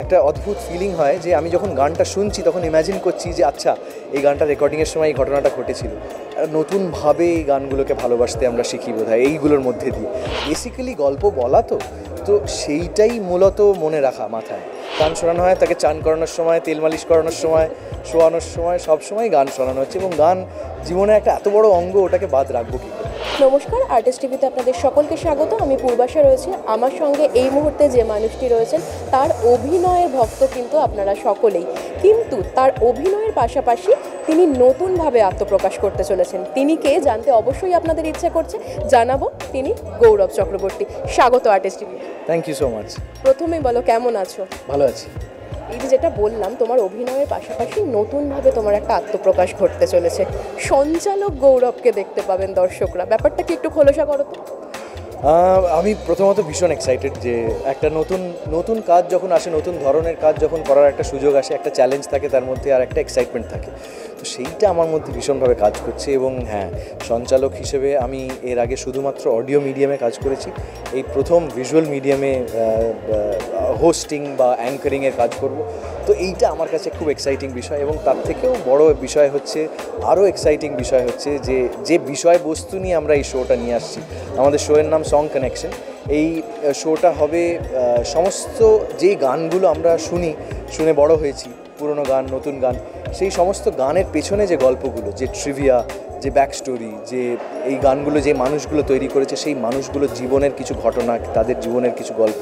একটা অদ্ভুত ফিলিং হয় যে আমি যখন গানটা শুনছি তখন ইমাজিন করছি যে আচ্ছা এই গানটা রেকর্ডিংয়ের সময় এই ঘটনাটা ঘটেছিল। নতুনভাবে এই গানগুলোকে ভালোবাসতে আমরা শিখি বোধহয় এইগুলোর মধ্যে দিয়ে। বেসিক্যালি গল্প বলা তো সেইটাই মূলত মনে রাখা মাথায়। গান শোনানো হয় তাকে চান করানোর সময়, তেল মালিশ করানোর সময়, শোয়ানোর সময়, সব সময় গান শোনানো হচ্ছে এবং গান জীবনে একটা এত বড় অঙ্গ, ওটাকে বাদ রাখবো কী করে। নমস্কার, আর্টিস্ট টিভিতে আপনাদের সকলকে স্বাগত। আমি পূর্বাশা রয়েছি। আমার সঙ্গে এই মুহূর্তে যে মানুষটি রয়েছেন তার অভিনয়ের ভক্ত কিন্তু আপনারা সকলেই, কিন্তু তার অভিনয়ের পাশাপাশি তিনি নতুনভাবে আত্মপ্রকাশ করতে চলেছেন। তিনি কে জানতে অবশ্যই আপনাদের ইচ্ছে করছে, জানাবো তিনি গৌরব চক্রবর্তী। স্বাগত artist TV. Thank you so much. প্রথমেই বলো কেমন আছো? ভালো আছি। এই যে যেটা বললাম, তোমার অভিনয়ের পাশাপাশি নতুনভাবে তোমার একটা আত্মপ্রকাশ ঘটতে চলেছে। সঞ্চালক গৌরবকে দেখতে পাবেন দর্শকরা, ব্যাপারটা কি একটু খোলসা করো তো? আমি প্রথমত ভীষণ এক্সাইটেড যে একটা নতুন কাজ যখন আসে, নতুন ধরনের কাজ যখন করার একটা সুযোগ আসে, একটা চ্যালেঞ্জ থাকে তার মধ্যে, আর একটা এক্সাইটমেন্ট থাকে। তো সেইটা আমার মধ্যে ভীষণভাবে কাজ করছে। এবং হ্যাঁ, সঞ্চালক হিসেবে আমি এর আগে শুধুমাত্র অডিও মিডিয়ামে কাজ করেছি। এই প্রথম ভিজুয়াল মিডিয়ামে হোস্টিং বা অ্যাঙ্কারিংয়ের কাজ করব। তো এইটা আমার কাছে খুব এক্সাইটিং বিষয়। এবং তার থেকেও বড় বিষয় হচ্ছে, আরও এক্সাইটিং বিষয় হচ্ছে যে বিষয়বস্তু নিয়ে আমরা এই শোটা নিয়ে আসছি। আমাদের শোয়ের নাম সং কানেকশন। এই শোটা হবে সমস্ত যেই গানগুলো আমরা শুনে বড় হয়েছি, পুরনো গান, নতুন গান, সেই সমস্ত গানের পেছনে যে গল্পগুলো, যে ট্রিভিয়া, যে ব্যাক স্টোরি, যে এই গানগুলো যে মানুষগুলো তৈরি করেছে, সেই মানুষগুলোর জীবনের কিছু ঘটনা, তাদের জীবনের কিছু গল্প,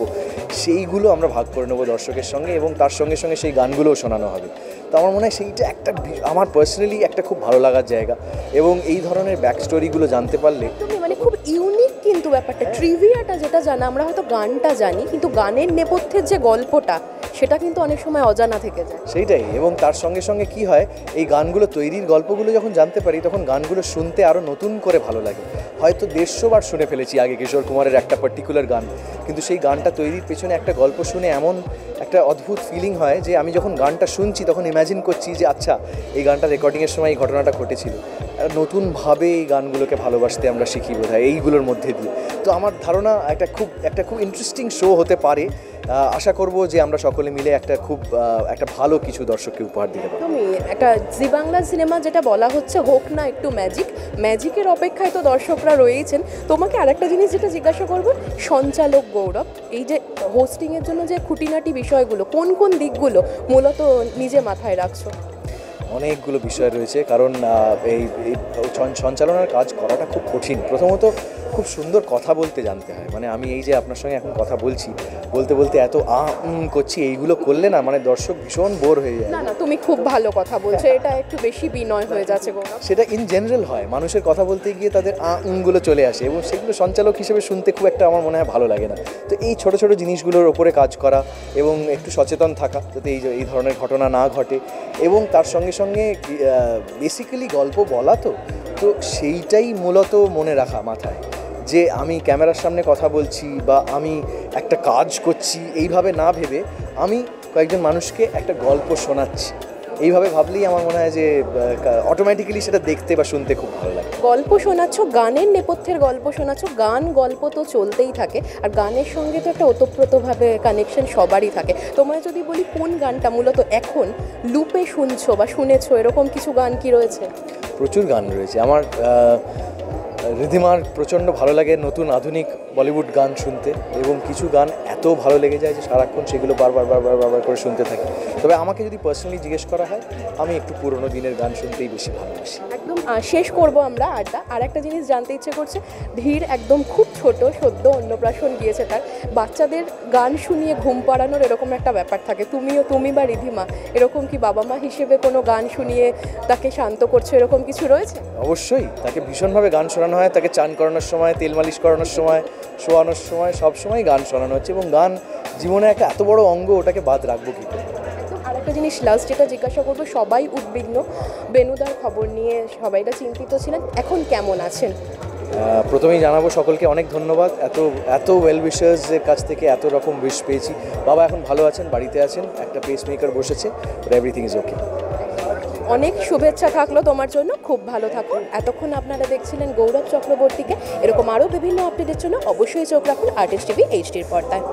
সেইগুলো আমরা ভাগ করে নেবো দর্শকের সঙ্গে এবং তার সঙ্গে সঙ্গে সেই গানগুলোও শোনানো হবে। তো আমার মনে হয় সেইটা একটা আমার পার্সোনালি একটা খুব ভালো লাগার জায়গা। এবং এই ধরনের ব্যাক স্টোরিগুলো জানতে পারলে তুমি মানে খুব ইউনিক কিন্তু ব্যাপারটা, ট্রিভিয়াটা যেটা জানা, আমরা হয়তো গানটা জানি কিন্তু গানের নেপথ্যের যে গল্পটা সেটা কিন্তু অনেক সময় অজানা থেকে যায়। সেইটাই। এবং তার সঙ্গে সঙ্গে কি হয়, এই গানগুলো তৈরির গল্পগুলো যখন জানতে পারি তখন গানগুলো শুনতে আরও নতুন করে ভালো লাগে। হয়তো 150 বার শুনে ফেলেছি আগে কিশোর কুমারের একটা পার্টিকুলার গান, কিন্তু সেই গানটা তৈরির পেছনে একটা গল্প শুনে এমন একটা অদ্ভুত ফিলিং হয় যে আমি যখন গানটা শুনছি তখন ইমাজিন করছি যে আচ্ছা এই গানটা রেকর্ডিংয়ের সময় এই ঘটনাটা ঘটেছিল। নতুনভাবে এই গানগুলোকে ভালোবাসতে আমরা শিখি বোধহয় এইগুলোর মধ্যে দিয়ে। তো আমার ধারণা একটা খুব ইন্টারেস্টিং শো হতে পারে। আশা করব যে আমরা সকলে মিলে একটা ভালো কিছু দর্শককে উপহার দিতে পারি। তুমি একটা জি বাংলা সিনেমা যেটা বলা হচ্ছে, হোক না একটু ম্যাজিকের অপেক্ষায় তো দর্শকরা রয়েছেন। তোমাকে আরেকটা জিনিস যেটা জিজ্ঞাসা করব, সঞ্চালক গৌরব, এই যে হোস্টিংয়ের জন্য যে খুঁটিনাটি বিষয়গুলো, কোন কোন দিকগুলো মূলত নিজে মাথায় রাখছো? অনেকগুলো বিষয় রয়েছে, কারণ এই সঞ্চালনার কাজ করাটা খুব কঠিন। প্রথমত খুব সুন্দর কথা বলতে জানতে হয়। মানে আমি এই যে আপনার সঙ্গে এখন কথা বলতে বলতে এত করছি, এইগুলো করলে না মানে দর্শক ভীষণ বোর হয়ে যায়। না, তুমি খুব ভালো কথা বলছো, এটা একটু বেশি বিনয় হয়ে যাচ্ছে গৌরব। সেটা ইন জেনারেল হয়, মানুষের কথা বলতে গিয়ে তাদের গুলো চলে আসে এবং সেগুলো সঞ্চালক হিসেবে শুনতে খুব একটা আমার মনে হয় ভালো লাগে না। তো এই ছোট ছোট জিনিসগুলোর ওপরে কাজ করা এবং একটু সচেতন থাকা যাতে এই ধরনের ঘটনা না ঘটে। এবং তার সঙ্গে সঙ্গে বেসিক্যালি গল্প বলা তো সেইটাই মূলত মনে রাখা মাথায়, যে আমি ক্যামেরার সামনে কথা বলছি বা আমি একটা কাজ করছি এইভাবে না ভেবে আমি কয়েকজন মানুষকে একটা গল্প শোনাচ্ছি। এইভাবে ভাবলেই আমার মনে হয় যে অটোমেটিক্যালি সেটা দেখতে বা শুনতে খুব ভালো লাগে। গল্প শোনাচ্ছ, গানের নেপথ্যের গল্প শোনাচ্ছ। গল্প তো চলতেই থাকে, আর গানের সঙ্গে তো একটা ওতপ্রোতভাবে কানেকশন সবারই থাকে। তোমায় যদি বলি কোন গানটা মূলত এখন লুপে শুনছো বা শুনেছো, এরকম কিছু গান কি রয়েছে? প্রচুর গান রয়েছে আমার। রিধিমার প্রচণ্ড ভালো লাগে নতুন আধুনিক বলিউড গান শুনতে, এবং কিছু গান এত ভালো লেগে যায় যে সারাক্ষণ সেগুলো বারবার করে শুনতে থাকি। তবে আমাকে যদি পার্সোনালি জিজ্ঞেস করা হয়, আমি একটু পুরোনো দিনের গান শুনতেই বেশি ভালোবাসি। একদম শেষ করব আমরা আড্ডা। আর একটা জিনিস জানতে ইচ্ছে করছে, ধীর একদম খুব ছোট, সদ্য অন্নপ্রাশন গিয়েছে, তার বাচ্চাদের গান শুনিয়ে ঘুম পাড়ানোর এরকম একটা ব্যাপার থাকে। তুমি বা রিধিমা এরকম কি বাবা মা হিসেবে কোনো গান শুনিয়ে তাকে শান্ত করছো, এরকম কিছু রয়েছে? অবশ্যই, তাকে ভীষণভাবে গান শোনানো হয়। তাকে চান করানোর সময়, তেল মালিশ করানোর সময়, শোয়ানোর সময়, সব সময় গান শোনানো হচ্ছে। এবং গান জীবনে একটা এত বড় অঙ্গ, ওটাকে বাদ রাখবো কী করে। আর একটা জিনিস লাস্ট যেটা জিজ্ঞাসা করবো, সবাই উদ্বিগ্ন বেনুদার খবর নিয়ে, সবাইটা চিন্তিত ছিলেন, এখন কেমন আছেন? প্রথমেই জানাবো সকলকে অনেক ধন্যবাদ। এত ওয়েল উইশার্সের কাছ থেকে এত রকম উইশ পেয়েছি। বাবা এখন ভালো আছেন, বাড়িতে আছেন, একটা পেসমেকার বসেছে, এভরিথিং ইজ ওকে। অনেক শুভেচ্ছা থাকলো তোমার জন্য, খুব ভালো থাকুন। এতক্ষণ আপনারা দেখছিলেন গৌরব চক্রবর্তীকে। এরকম আরও বিভিন্ন আপডেটের জন্য অবশ্যই চোখ রাখুন আর্টিস্ট টিভি HD পর্দায়।